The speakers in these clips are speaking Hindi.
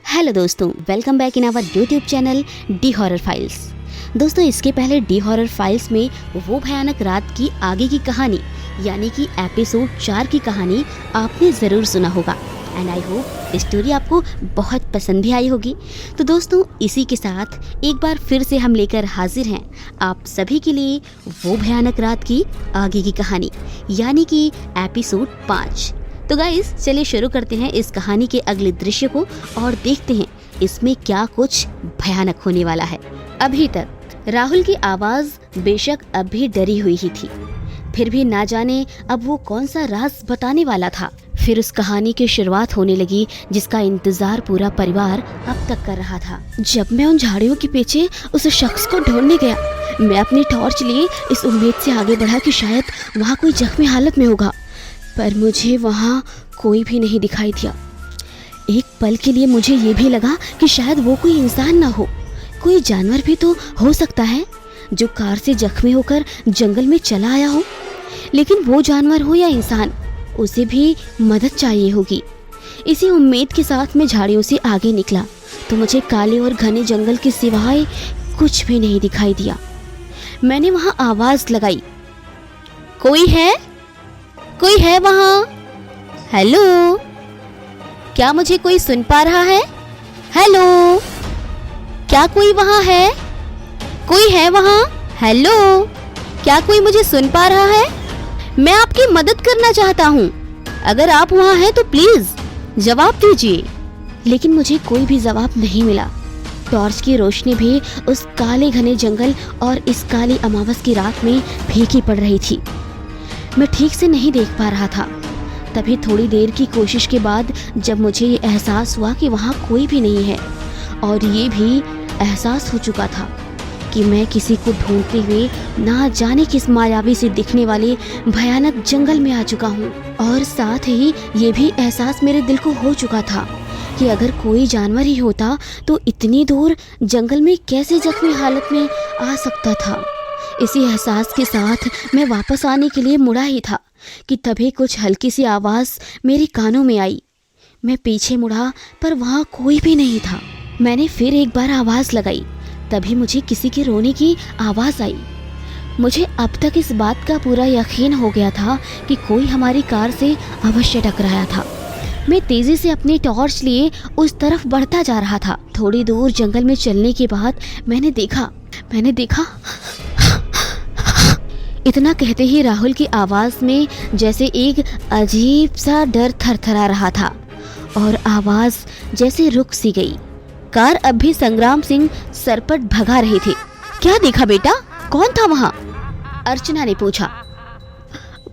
हेलो दोस्तों, welcome back in our YouTube channel the horror files. दोस्तों, इसके पहले डी हॉरर फाइल्स में वो भयानक रात की आगे की कहानी यानी कि एपिसोड 4 की कहानी आपने ज़रूर सुना होगा एंड आई होप स्टोरी आपको बहुत पसंद भी आई होगी। तो दोस्तों, इसी के साथ एक बार फिर से हम लेकर हाजिर हैं आप सभी के लिए वो भयानक रात की आगे की कहानी यानी कि एपिसोड 5। तो गाइस, चलिए शुरू करते हैं इस कहानी के अगले दृश्य को और देखते हैं इसमें क्या कुछ भयानक होने वाला है। अभी तक राहुल की आवाज़ बेशक अब भी डरी हुई ही थी, फिर भी ना जाने अब वो कौन सा राज बताने वाला था। फिर उस कहानी की शुरुआत होने लगी जिसका इंतजार पूरा परिवार अब तक कर रहा था। जब मैं उन झाड़ियों के पीछे उस शख्स को ढूंढने गया, मैं अपनी टॉर्च लिए इस उम्मीद से आगे बढ़ा कि शायद वहाँ कोई जख्मी हालत में होगा, पर मुझे वहाँ कोई भी नहीं दिखाई दिया। एक पल के लिए मुझे ये भी लगा कि शायद वो कोई इंसान ना हो, कोई जानवर भी तो हो सकता है जो कार से जख्मी होकर जंगल में चला आया हो। लेकिन वो जानवर हो या इंसान, उसे भी मदद चाहिए होगी। इसी उम्मीद के साथ मैं झाड़ियों से आगे निकला तो मुझे काले और घने जंगल के सिवाय कुछ भी नहीं दिखाई दिया। मैंने वहाँ आवाज़ लगाई, कोई है? कोई है वहाँ? हेलो, क्या मुझे कोई सुन पा रहा है? हेलो, क्या कोई वहाँ है? कोई है वहाँ? हेलो, क्या कोई मुझे सुन पा रहा है? मैं आपकी मदद करना चाहता हूँ, अगर आप वहाँ हैं तो प्लीज जवाब दीजिए। लेकिन मुझे कोई भी जवाब नहीं मिला। टॉर्च की रोशनी भी उस काले घने जंगल और इस काली अमावस की रात में फीकी पड़ रही थी। मैं ठीक से नहीं देख पा रहा था। तभी थोड़ी देर की कोशिश के बाद जब मुझे ये एहसास हुआ कि वहाँ कोई भी नहीं है, और ये भी एहसास हो चुका था कि मैं किसी को ढूंढते हुए ना जाने किस मायावी से दिखने वाले भयानक जंगल में आ चुका हूँ। और साथ ही ये भी एहसास मेरे दिल को हो चुका था कि अगर कोई जानवर ही होता तो इतनी दूर जंगल में कैसे जख्मी हालत में आ सकता था। इसी एहसास के साथ मैं वापस आने के लिए मुड़ा ही था कि तभी कुछ हल्की सी आवाज़ मेरे कानों में आई। मैं पीछे मुड़ा पर वहाँ कोई भी नहीं था। मैंने फिर एक बार आवाज़ लगाई, तभी मुझे किसी के रोने की आवाज़ आई। मुझे अब तक इस बात का पूरा यकीन हो गया था कि कोई हमारी कार से अवश्य टकराया था। मैं तेज़ी से अपनी टॉर्च लिए उस तरफ बढ़ता जा रहा था। थोड़ी दूर जंगल में चलने के बाद मैंने देखा इतना कहते ही राहुल की आवाज़ में जैसे एक अजीब सा डर थरथरा रहा था और आवाज़ जैसे रुक सी गई। कार अब भी संग्राम सिंह सरपट भगा रहे थे। क्या देखा बेटा? कौन था वहाँ? अर्चना ने पूछा।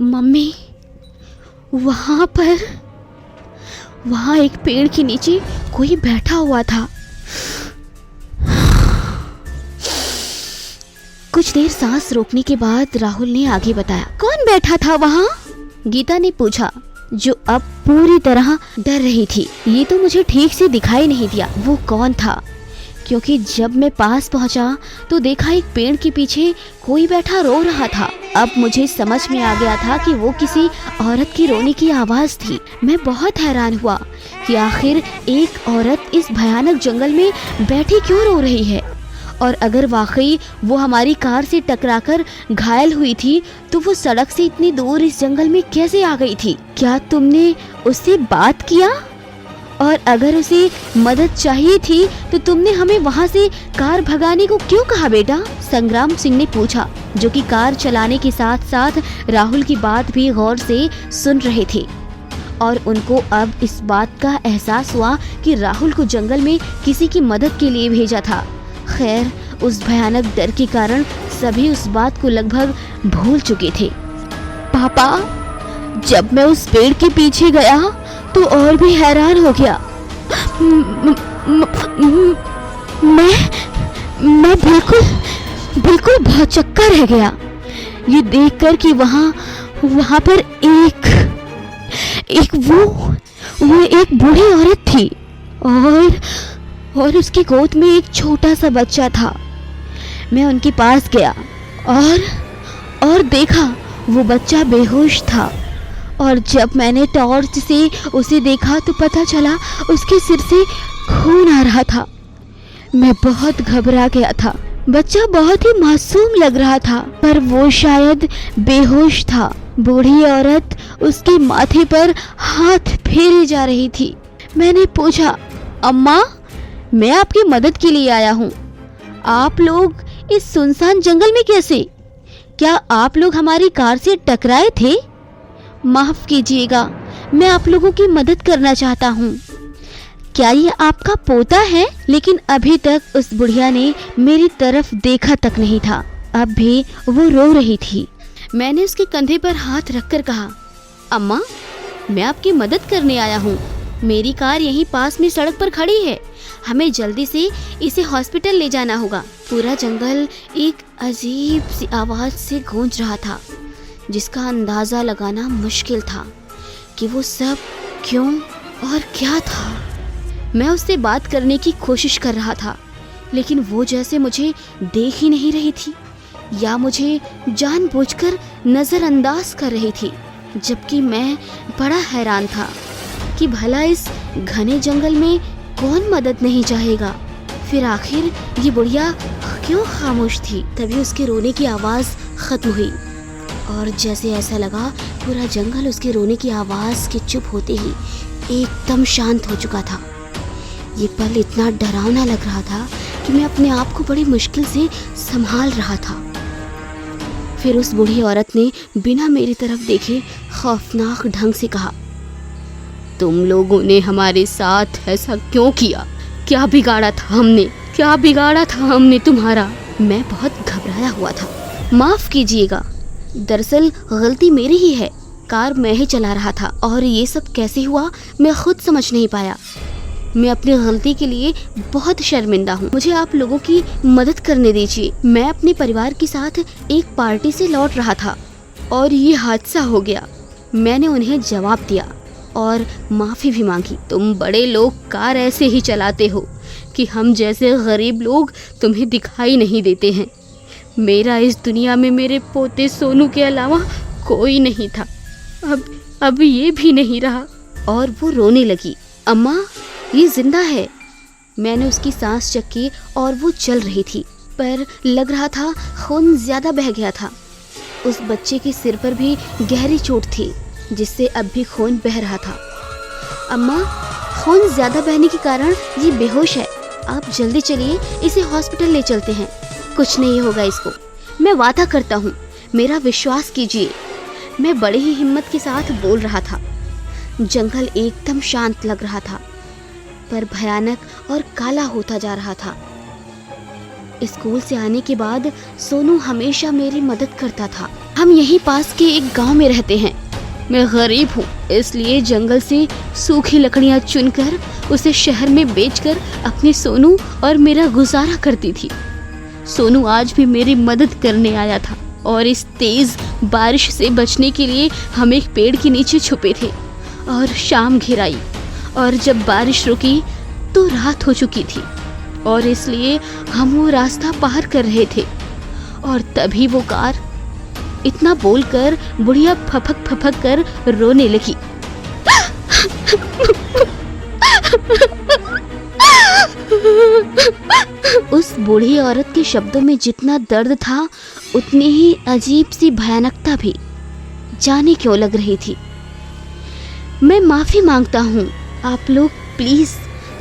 मम्मी, वहाँ एक पेड़ के नीचे कोई बैठा हुआ था। कुछ देर सांस रोकने के बाद राहुल ने आगे बताया। कौन बैठा था वहाँ? गीता ने पूछा, जो अब पूरी तरह डर रही थी। ये तो मुझे ठीक से दिखाई नहीं दिया वो कौन था, क्योंकि जब मैं पास पहुँचा तो देखा एक पेड़ के पीछे कोई बैठा रो रहा था। अब मुझे समझ में आ गया था कि वो किसी औरत की रोने की आवाज़ थी। मैं बहुत हैरान हुआ कि आखिर एक औरत इस भयानक जंगल में बैठी क्यों रो रही है, और अगर वाकई वो हमारी कार से टकराकर घायल हुई थी तो वो सड़क से इतनी दूर इस जंगल में कैसे आ गई थी? क्या तुमने उससे बात किया? और अगर उसे मदद चाहिए थी तो तुमने हमें वहाँ से कार भगाने को क्यों कहा बेटा? संग्राम सिंह ने पूछा, जो कि कार चलाने के साथ साथ राहुल की बात भी गौर से सुन रहे थे। और उनको अब इस बात का एहसास हुआ कि राहुल को जंगल में किसी की मदद के लिए भेजा था। खैर, उस भयानक डर के कारण सभी उस बात को लगभग भूल चुके थे। पापा, जब मैं उस पेड़ के पीछे गया तो और भी हैरान हो गया। मैं बिल्कुल भौचक्का रह गया ये देखकर कि वहाँ पर वो एक बूढ़ी औरत थी और उसकी गोद में एक छोटा सा बच्चा था। मैं उनके पास गया और देखा वो बच्चा बेहोश था और जब मैंने टॉर्च से उसे देखा तो पता चला उसके सिर से खून आ रहा था। मैं बहुत घबरा गया था। बच्चा बहुत ही मासूम लग रहा था, पर वो शायद बेहोश था। बूढ़ी औरत उसके माथे पर हाथ फेरे जा रही थी। मैंने पूछा, अम्मा, मैं आपकी मदद के लिए आया हूँ। आप लोग इस सुनसान जंगल में कैसे? क्या आप लोग हमारी कार से टकराए थे? माफ कीजिएगा, मैं आप लोगों की मदद करना चाहता हूँ। क्या ये आपका पोता है? लेकिन अभी तक उस बुढ़िया ने मेरी तरफ देखा तक नहीं था। अब भी वो रो रही थी। मैंने उसके कंधे पर हाथ रखकर कहा, अम्मा, मैं आपकी मदद करने आया हूँ। मेरी कार यहीं पास में सड़क पर खड़ी है। हमें जल्दी से इसे हॉस्पिटल ले जाना होगा। पूरा जंगल एक अजीब सी आवाज से गूंज रहा था, जिसका अंदाजा लगाना मुश्किल था कि वो सब क्यों और क्या था। मैं उससे बात करने की कोशिश कर रहा था, लेकिन वो जैसे मुझे देख ही नहीं रही थी या मुझे जानबूझकर नज़रअंदाज कर रही थी। जबकि मैं बड़ा हैरान था कि भला इस घने जंगल में कौन मदद नहीं चाहेगा। फिर आखिर ये बुढ़िया क्यों खामोश थी? तभी उसके रोने की आवाज़ खत्म हुई और जैसे ऐसा लगा पूरा जंगल उसके रोने की आवाज़ के चुप होते ही एकदम शांत हो चुका था। ये पल इतना डरावना लग रहा था कि मैं अपने आप को बड़ी मुश्किल से संभाल रहा था। फिर उस बूढ़ी औरत ने बिना मेरी तरफ देखे खौफनाक ढंग से कहा, तुम लोगों ने हमारे साथ ऐसा क्यों किया? क्या बिगाड़ा था हमने? क्या बिगाड़ा था हमने तुम्हारा? मैं बहुत घबराया हुआ था। माफ कीजिएगा, दरअसल गलती मेरी ही है। कार मैं ही चला रहा था और ये सब कैसे हुआ मैं खुद समझ नहीं पाया। मैं अपनी गलती के लिए बहुत शर्मिंदा हूँ। मुझे आप लोगों की मदद करने दीजिए। मैं अपने परिवार के साथ एक पार्टी से लौट रहा था और ये हादसा हो गया। मैंने उन्हें जवाब दिया और माफ़ी भी मांगी। तुम बड़े लोग कार ऐसे ही चलाते हो कि हम जैसे गरीब लोग तुम्हें दिखाई नहीं देते हैं। मेरा इस दुनिया में मेरे पोते सोनू के अलावा कोई नहीं था। अब ये भी नहीं रहा। और वो रोने लगी। अम्मा, ये जिंदा है। मैंने उसकी सांस चक्की और वो चल रही थी, पर लग रहा था खून ज़्यादा बह गया था। उस बच्चे के सिर पर भी गहरी चोट थी, जिससे अब भी खून बह रहा था। अम्मा, खून ज़्यादा बहने के कारण ये बेहोश है। आप जल्दी चलिए, इसे हॉस्पिटल ले चलते हैं। कुछ नहीं होगा इसको, मैं वादा करता हूँ, मेरा विश्वास कीजिए। मैं बड़े ही हिम्मत के साथ बोल रहा था। जंगल एकदम शांत लग रहा था, पर भयानक और काला होता जा रहा था। स्कूल से आने के बाद सोनू हमेशा मेरी मदद करता था। हम यहीं पास के एक गांव में रहते हैं। मैं गरीब हूँ, इसलिए जंगल से सूखी लकड़ियाँ चुनकर उसे शहर में बेचकर अपने सोनू और मेरा गुजारा करती थी। सोनू आज भी मेरी मदद करने आया था और इस तेज बारिश से बचने के लिए हम एक पेड़ के नीचे छुपे थे और शाम घिर आई और जब बारिश रुकी तो रात हो चुकी थी और इसलिए हम वो रास्ता पार कर रहे थे और तभी वो कार। इतना बोलकर बुढ़िया फपक फपक कर रोने लगी। उस बूढ़ी औरत के शब्दों में जितना दर्द था उतनी ही अजीब सी भयानकता भी जाने क्यों लग रही थी। मैं माफी मांगता हूँ, आप लोग प्लीज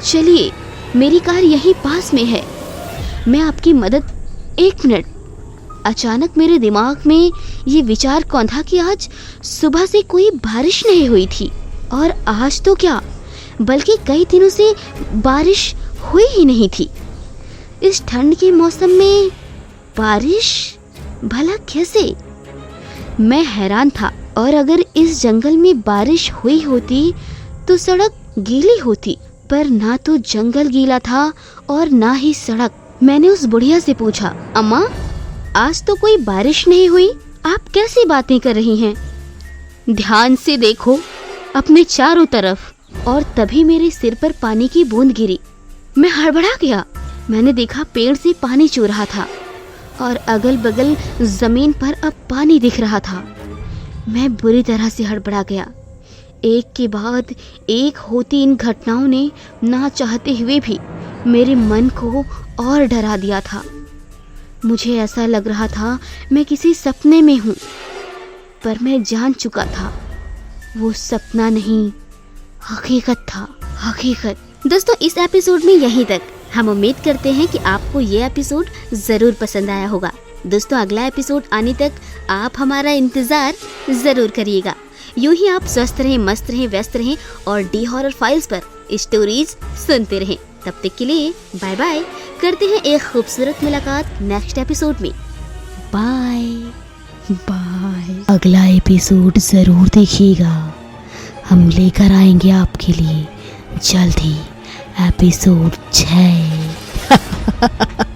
चलिए, मेरी कार यहीं पास में है, मैं आपकी मदद। 1 मिनट। अचानक मेरे दिमाग में ये विचार कौंधा कि आज सुबह से कोई बारिश नहीं हुई थी और आज तो क्या बल्कि कई दिनों से बारिश हुई ही नहीं थी। इस ठंड के मौसम में बारिश भला कैसे? मैं हैरान था। और अगर इस जंगल में बारिश हुई होती तो सड़क गीली होती, पर ना तो जंगल गीला था और ना ही सड़क। मैंने उस बुढ़िया से पूछा, अम्मा, आज तो कोई बारिश नहीं हुई, आप कैसी बातें कर रही हैं? ध्यान से देखो अपने चारों तरफ। और तभी मेरे सिर पर पानी की बूंद गिरी। मैं हड़बड़ा गया। मैंने देखा पेड़ से पानी चू रहा था और अगल बगल जमीन पर अब पानी दिख रहा था। मैं बुरी तरह से हड़बड़ा गया। एक के बाद एक होती इन घटनाओं ने ना चाहते हुए भी मेरे मन को और डरा दिया था। मुझे ऐसा लग रहा था मैं किसी सपने में हूँ, पर मैं जान चुका था वो सपना नहीं, हकीकत था, हकीकत। दोस्तों इस एपिसोड में यहीं तक। हम उम्मीद करते हैं कि आपको ये एपिसोड ज़रूर पसंद आया होगा। दोस्तों अगला एपिसोड आने तक आप हमारा इंतज़ार ज़रूर करिएगा। यूं ही आप स्वस्थ रहें, मस्त रहें, व्यस्त रहें और डी हॉरर फाइल्स पर स्टोरीज सुनते रहें। तब तक के लिए बाय बाय। करते हैं एक खूबसूरत मुलाकात नेक्स्ट एपिसोड में। Bye bye. अगला एपिसोड ज़रूर देखिएगा, हम लेकर आएंगे आपके लिए जल्द ही एपिसोड 6।